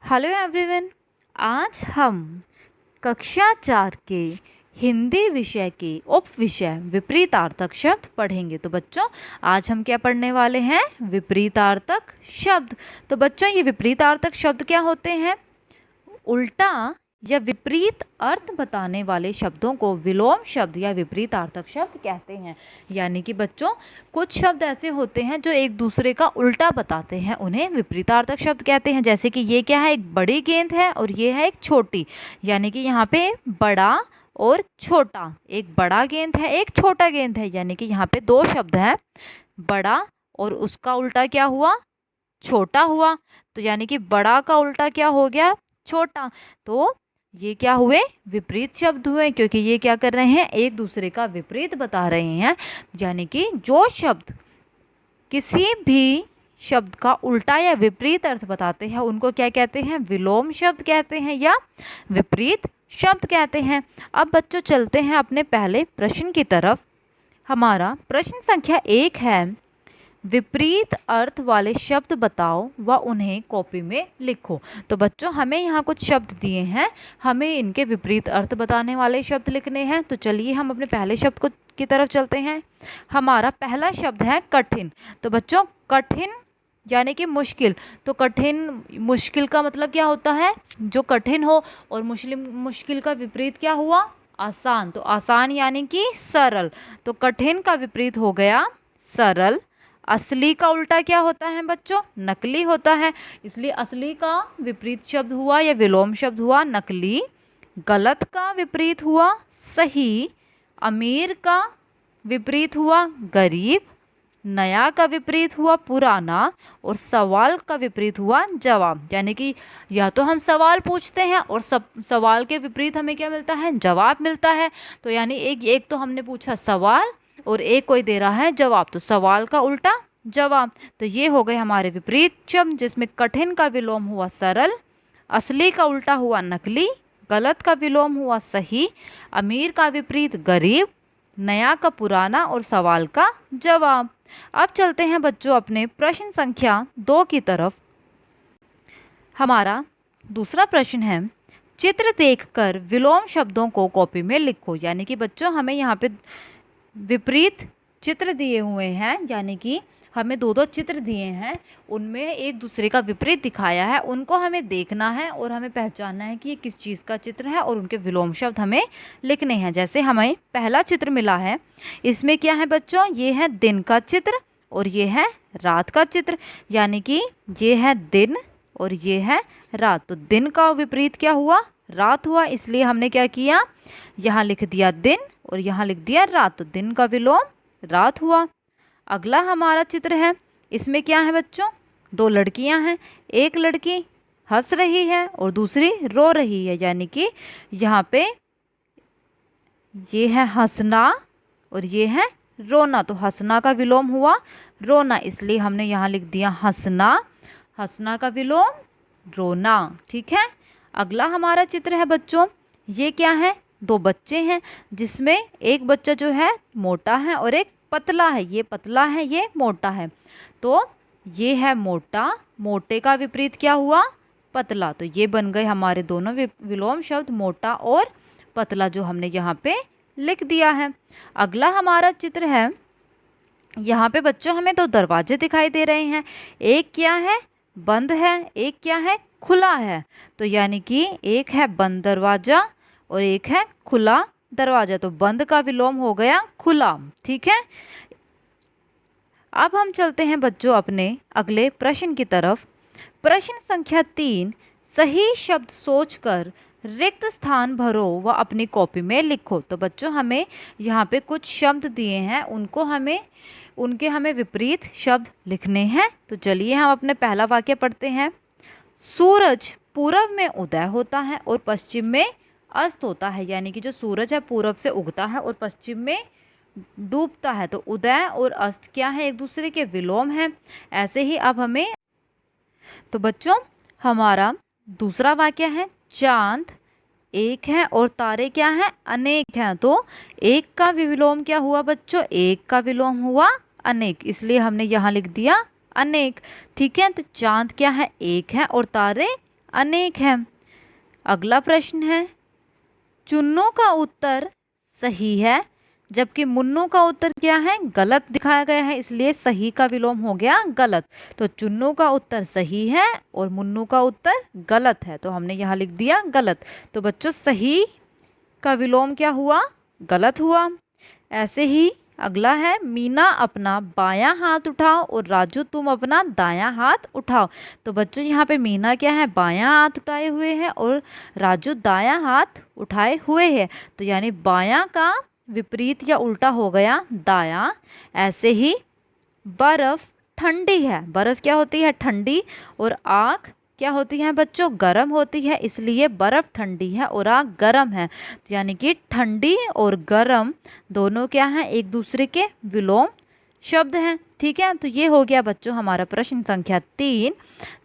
Hello everyone. आज हम कक्षा 4 के हिंदी विषय के उप विषय विपरीतार्थक शब्द पढ़ेंगे। तो बच्चों, आज हम क्या पढ़ने वाले हैं? विपरीतार्थक शब्द। तो बच्चों, ये विपरीतार्थक शब्द क्या होते हैं? उल्टा या विपरीत अर्थ बताने वाले शब्दों को विलोम शब्द या विपरीतार्थक शब्द कहते हैं। यानी कि बच्चों, कुछ शब्द ऐसे होते हैं जो एक दूसरे का उल्टा बताते हैं, उन्हें विपरीतार्थक शब्द कहते हैं। जैसे कि ये क्या है? एक बड़ी गेंद है और ये है एक छोटी। यानी कि यहाँ पे बड़ा और छोटा, एक बड़ा गेंद है, एक छोटा गेंद है। यानी कि यहाँ पे दो शब्द हैं, बड़ा और उसका उल्टा क्या हुआ? छोटा हुआ। तो यानी कि बड़ा का उल्टा क्या हो गया? छोटा। तो ये क्या हुए? विपरीत शब्द हुए, क्योंकि ये क्या कर रहे हैं? एक दूसरे का विपरीत बता रहे हैं। यानी कि जो शब्द किसी भी शब्द का उल्टा या विपरीत अर्थ बताते हैं उनको क्या कहते हैं? विलोम शब्द कहते हैं या विपरीत शब्द कहते हैं। अब बच्चों, चलते हैं अपने पहले प्रश्न की तरफ। हमारा प्रश्न संख्या 1 है, विपरीत अर्थ वाले शब्द बताओ व उन्हें कॉपी में लिखो। तो बच्चों, हमें यहाँ कुछ शब्द दिए हैं, हमें इनके विपरीत अर्थ बताने वाले शब्द लिखने हैं। तो चलिए हम अपने पहले शब्द को की तरफ चलते हैं। हमारा पहला शब्द है कठिन। तो बच्चों, कठिन यानी कि मुश्किल। तो कठिन, मुश्किल का मतलब क्या होता है? जो कठिन हो। और मुश्किल का विपरीत क्या हुआ? आसान। तो आसान यानी कि सरल। तो कठिन का विपरीत हो गया सरल। असली का उल्टा क्या होता है बच्चों? नकली होता है। इसलिए असली का विपरीत शब्द हुआ या विलोम शब्द हुआ नकली। गलत का विपरीत हुआ सही। अमीर का विपरीत हुआ गरीब। नया का विपरीत हुआ पुराना। और सवाल का विपरीत हुआ जवाब। यानी कि या तो हम सवाल पूछते हैं और सवाल के विपरीत हमें क्या मिलता है? जवाब मिलता है। तो यानी एक तो हमने पूछा सवाल और एक कोई दे रहा है जवाब। तो सवाल का उल्टा जवाब। तो ये हो गए हमारे विपरीत शब्द, जिसमें कठिन का विलोम हुआ सरल, असली का उल्टा हुआ नकली, गलत का विलोम हुआ सही, अमीर का विपरीत गरीब, नया का पुराना और सवाल का जवाब। अब चलते हैं बच्चों अपने प्रश्न संख्या 2 की तरफ। हमारा दूसरा प्रश्न है, चित्र देखकर विलोम शब्दों को कॉपी में लिखो। यानी कि बच्चों, हमें यहाँ पे विपरीत चित्र दिए हुए हैं, यानी कि हमें दो चित्र दिए हैं, उनमें एक दूसरे का विपरीत दिखाया है, उनको हमें देखना है और हमें पहचानना है कि ये किस चीज़ का चित्र है और उनके विलोम शब्द हमें लिखने हैं। जैसे हमें पहला चित्र मिला है, इसमें क्या है बच्चों? ये है दिन का चित्र और ये है रात का चित्र। यानी कि ये है दिन और ये है रात। तो दिन का विपरीत क्या हुआ? रात हुआ। इसलिए हमने क्या किया? यहाँ लिख दिया दिन और यहाँ लिख दिया रात। तो दिन का विलोम रात हुआ। अगला हमारा चित्र है, इसमें क्या है बच्चों? दो लड़कियां हैं, एक लड़की हंस रही है और दूसरी रो रही है। यानी कि यहाँ पे ये है हंसना और ये है रोना। तो हंसना का विलोम हुआ रोना, इसलिए हमने यहाँ लिख दिया हंसना। हंसना का विलोम रोना। ठीक है। अगला हमारा चित्र है बच्चों, ये क्या है? दो बच्चे हैं, जिसमें एक बच्चा जो है मोटा है और एक पतला है। ये पतला है, ये मोटा है। तो ये है मोटा, मोटे का विपरीत क्या हुआ? पतला। तो ये बन गए हमारे दोनों विलोम शब्द, मोटा और पतला, जो हमने यहाँ पे लिख दिया है। अगला हमारा चित्र है, यहाँ पे बच्चों हमें दो दरवाजे दिखाई दे रहे हैं, एक क्या है? बंद है, एक क्या है? खुला है। तो यानी कि एक है बंद दरवाजा और एक है खुला दरवाजा। तो बंद का विलोम हो गया खुला। ठीक है। अब हम चलते हैं बच्चों अपने अगले प्रश्न की तरफ। प्रश्न संख्या 3, सही शब्द सोचकर रिक्त स्थान भरो व अपनी कॉपी में लिखो। तो बच्चों, हमें यहाँ पे कुछ शब्द दिए हैं, उनके हमें विपरीत शब्द लिखने हैं। तो चलिए हम अपने पहला वाक्य पढ़ते हैं। सूरज पूरब में उदय होता है और पश्चिम में अस्त होता है। यानी कि जो सूरज है पूरब से उगता है और पश्चिम में डूबता है। तो उदय और अस्त क्या है? एक दूसरे के विलोम हैं। ऐसे ही अब हमें, तो बच्चों हमारा दूसरा वाक्य है, चांद एक है और तारे क्या हैं? अनेक हैं। तो एक का विलोम क्या हुआ बच्चों? एक का विलोम हुआ अनेक, इसलिए हमने यहाँ लिख दिया अनेक। ठीक है। तो चांद क्या है? एक है और तारे अनेक है। अगला प्रश्न है, चुन्नू का उत्तर सही है जबकि मुन्नू का उत्तर क्या है, गलत दिखाया गया है, इसलिए सही का विलोम हो गया गलत। तो चुन्नू का उत्तर सही है और मुन्नू का उत्तर गलत है, तो हमने यहाँ लिख दिया गलत। तो बच्चों सही का विलोम क्या हुआ, गलत हुआ। ऐसे ही अगला है, मीना अपना बायां हाथ उठाओ और राजू तुम अपना दायां हाथ उठाओ। तो बच्चों यहाँ पे मीना क्या है, बायां हाथ उठाए हुए है और राजू दायां हाथ उठाए हुए है। तो यानी बायां का विपरीत या उल्टा हो गया दायां। ऐसे ही बर्फ ठंडी है, बर्फ क्या होती है, ठंडी, और आग क्या होती है बच्चों, गर्म होती है, इसलिए बर्फ ठंडी है और आग गर्म है। तो यानी कि ठंडी और गर्म दोनों क्या हैं, एक दूसरे के विलोम शब्द हैं। ठीक है, तो ये हो गया बच्चों हमारा प्रश्न संख्या 3,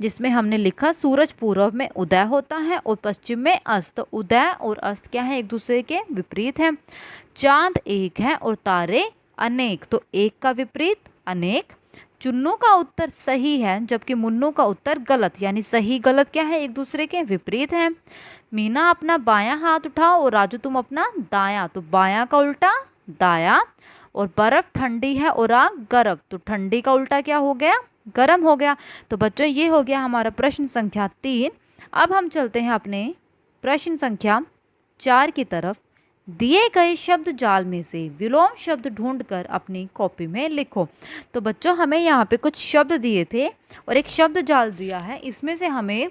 जिसमें हमने लिखा सूरज पूर्व में उदय होता है और पश्चिम में अस्त। तो उदय और अस्त क्या है, एक दूसरे के विपरीत हैं। चांद एक है और तारे अनेक, तो एक का विपरीत अनेक। चुन्नू का उत्तर सही है जबकि मुन्नू का उत्तर गलत, यानी सही गलत क्या है, एक दूसरे के विपरीत है। मीना अपना बायां हाथ उठाओ और राजू तुम अपना दायां, तो बायां का उल्टा दायां। और बर्फ ठंडी है और आग गर्म, तो ठंडी का उल्टा क्या हो गया, गर्म हो गया। तो बच्चों ये हो गया हमारा प्रश्न संख्या 3। अब हम चलते हैं अपने प्रश्न संख्या 4 की तरफ। दिए गए शब्द जाल में से विलोम शब्द ढूंढकर अपनी कॉपी में लिखो। तो बच्चों हमें यहाँ पे कुछ शब्द दिए थे और एक शब्द जाल दिया है, इसमें से हमें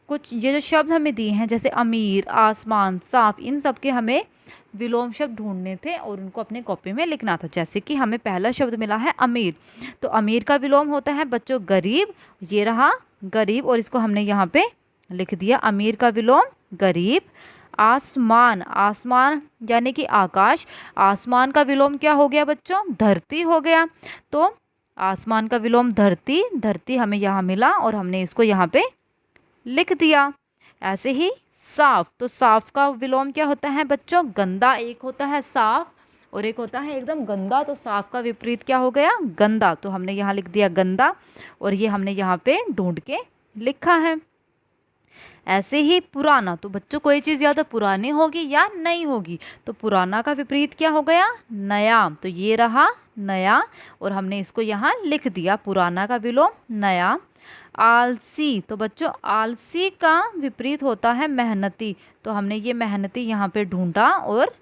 कुछ ये जो शब्द हमें दिए हैं जैसे अमीर, आसमान, साफ, इन सब के हमें विलोम शब्द ढूंढने थे और उनको अपने कॉपी में लिखना था। जैसे कि हमें पहला शब्द मिला है अमीर, तो अमीर का विलोम होता है बच्चों गरीब, ये रहा गरीब और इसको हमने यहाँ पे लिख दिया, अमीर का विलोम गरीब। आसमान, आसमान यानी कि आकाश, आसमान का विलोम क्या हो गया बच्चों, धरती हो गया। तो आसमान का विलोम धरती, धरती हमें यहाँ मिला और हमने इसको यहाँ पे लिख दिया। ऐसे ही साफ, तो साफ का विलोम क्या होता है बच्चों, गंदा। एक होता है साफ और एक होता है एकदम गंदा, तो साफ का विपरीत क्या हो गया, गंदा, तो हमने यहाँ लिख दिया गंदा और ये हमने यहाँ पे ढूंढ के लिखा है। ऐसे ही पुराना, तो बच्चों कोई चीज़ या तो पुरानी होगी या नई होगी, तो पुराना का विपरीत क्या हो गया, नया, तो ये रहा नया और हमने इसको यहाँ लिख दिया, पुराना का विलोम नया। आलसी, तो बच्चों आलसी का विपरीत होता है मेहनती, तो हमने ये मेहनती यहाँ पे ढूंढा और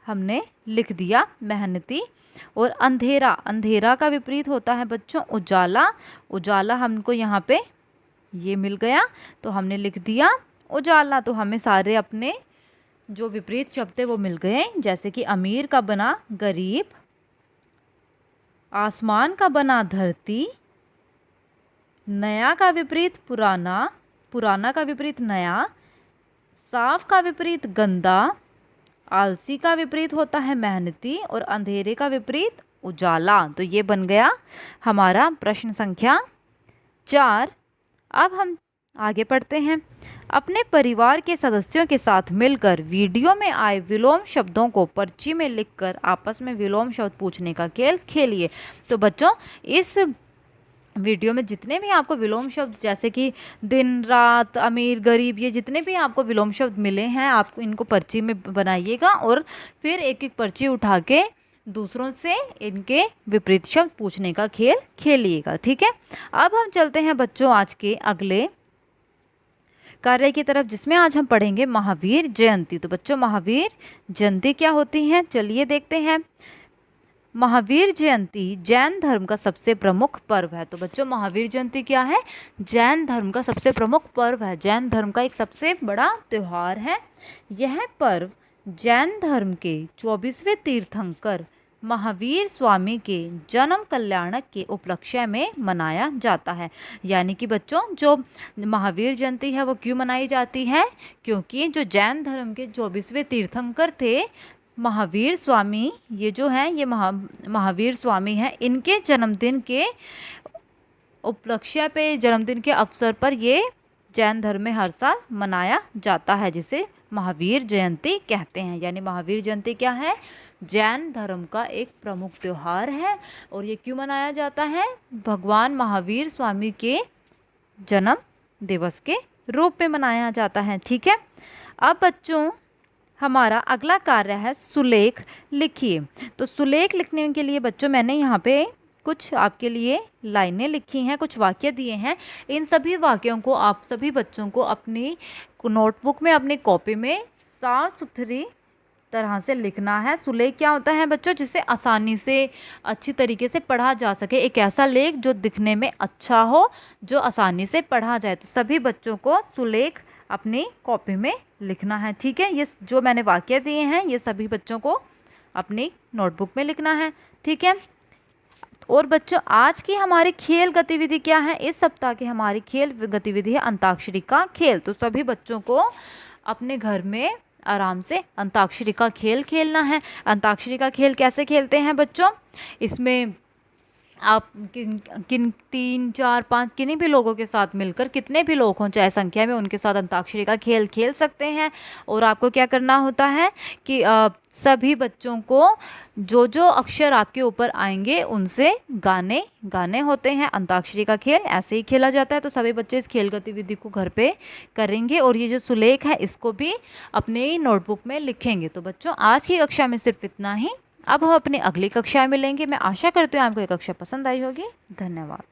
हमने लिख दिया मेहनती। और अंधेरा, अंधेरा का विपरीत होता है बच्चों उजाला, उजाला हमको यहाँ पे ये मिल गया तो हमने लिख दिया उजाला। तो हमें सारे अपने जो विपरीत शब्द थे वो मिल गए, जैसे कि अमीर का बना गरीब, आसमान का बना धरती, नया का विपरीत पुराना, पुराना का विपरीत नया, साफ का विपरीत गंदा, आलसी का विपरीत होता है मेहनती और अंधेरे का विपरीत उजाला। तो ये बन गया हमारा प्रश्न संख्या 4। अब हम आगे पढ़ते हैं। अपने परिवार के सदस्यों के साथ मिलकर वीडियो में आए विलोम शब्दों को पर्ची में लिखकर आपस में विलोम शब्द पूछने का खेल खेलिए। तो बच्चों इस वीडियो में जितने भी आपको विलोम शब्द जैसे कि दिन, रात, अमीर, गरीब, ये जितने भी आपको विलोम शब्द मिले हैं आपको इनको पर्ची में बनाइएगा और फिर एक एक पर्ची उठा के दूसरों से इनके विपरीत शब्द पूछने का खेल खेलिएगा। ठीक है, अब हम चलते हैं बच्चों आज के अगले कार्य की तरफ, जिसमें आज हम पढ़ेंगे महावीर जयंती। तो बच्चों महावीर जयंती क्या होती है, चलिए देखते हैं। महावीर जयंती जैन धर्म का सबसे प्रमुख पर्व है। तो बच्चों महावीर जयंती क्या है, जैन धर्म का सबसे प्रमुख पर्व है, जैन धर्म का एक सबसे बड़ा त्यौहार है। यह पर्व जैन धर्म के 24वें तीर्थंकर महावीर स्वामी के जन्म कल्याणक के उपलक्ष्य में मनाया जाता है। यानी कि बच्चों जो महावीर जयंती है वो क्यों मनाई जाती है, क्योंकि जो जैन धर्म के 24वें तीर्थंकर थे महावीर स्वामी, ये जो हैं ये महावीर स्वामी हैं, इनके जन्मदिन के उपलक्ष्य पे, जन्मदिन के अवसर पर ये जैन धर्म में हर साल मनाया जाता है, जिसे महावीर जयंती कहते हैं। यानी महावीर जयंती क्या है, जैन धर्म का एक प्रमुख त्यौहार है और ये क्यों मनाया जाता है, भगवान महावीर स्वामी के जन्म दिवस के रूप में मनाया जाता है। ठीक है, अब बच्चों हमारा अगला कार्य है सुलेख लिखिए। तो सुलेख लिखने के लिए बच्चों मैंने यहाँ पे कुछ आपके लिए लाइनें लिखी हैं, कुछ वाक्य दिए हैं। इन सभी वाक्यों को आप सभी बच्चों को अपनी नोटबुक में, अपनी कॉपी में साफ सुथरी तरह से लिखना है। सुलेख क्या होता है बच्चों? जिसे आसानी से, अच्छी तरीके से पढ़ा जा सके, एक ऐसा लेख जो दिखने में अच्छा हो, जो आसानी से पढ़ा जाए। तो सभी बच्चों को सुलेख अपनी कॉपी में लिखना है। ठीक है, ये जो मैंने वाक्य दिए हैं ये सभी बच्चों को अपनी नोटबुक में लिखना है। ठीक है, और बच्चों आज की हमारी खेल गतिविधि क्या है? इस सप्ताह की हमारी खेल गतिविधि है अंताक्षरी का खेल। तो सभी बच्चों को अपने घर में आराम से अंताक्षरी का खेल खेलना है। अंताक्षरी का खेल कैसे खेलते हैं बच्चों? इसमें आप किन किन 3 4 5 किन्हीं भी लोगों के साथ मिलकर, कितने भी लोग हों चाहे संख्या में, उनके साथ अंताक्षरी का खेल खेल सकते हैं। और आपको क्या करना होता है कि सभी बच्चों को जो जो अक्षर आपके ऊपर आएंगे उनसे गाने गाने होते हैं। अंताक्षरी का खेल ऐसे ही खेला जाता है। तो सभी बच्चे इस खेल गतिविधि को घर पे करेंगे और ये जो सुलेख है इसको भी अपने नोटबुक में लिखेंगे। तो बच्चों आज की कक्षा में सिर्फ इतना ही। अब हम अपनी अगली कक्षा में मिलेंगे। मैं आशा करती हूँ आपको ये कक्षा पसंद आई होगी। धन्यवाद।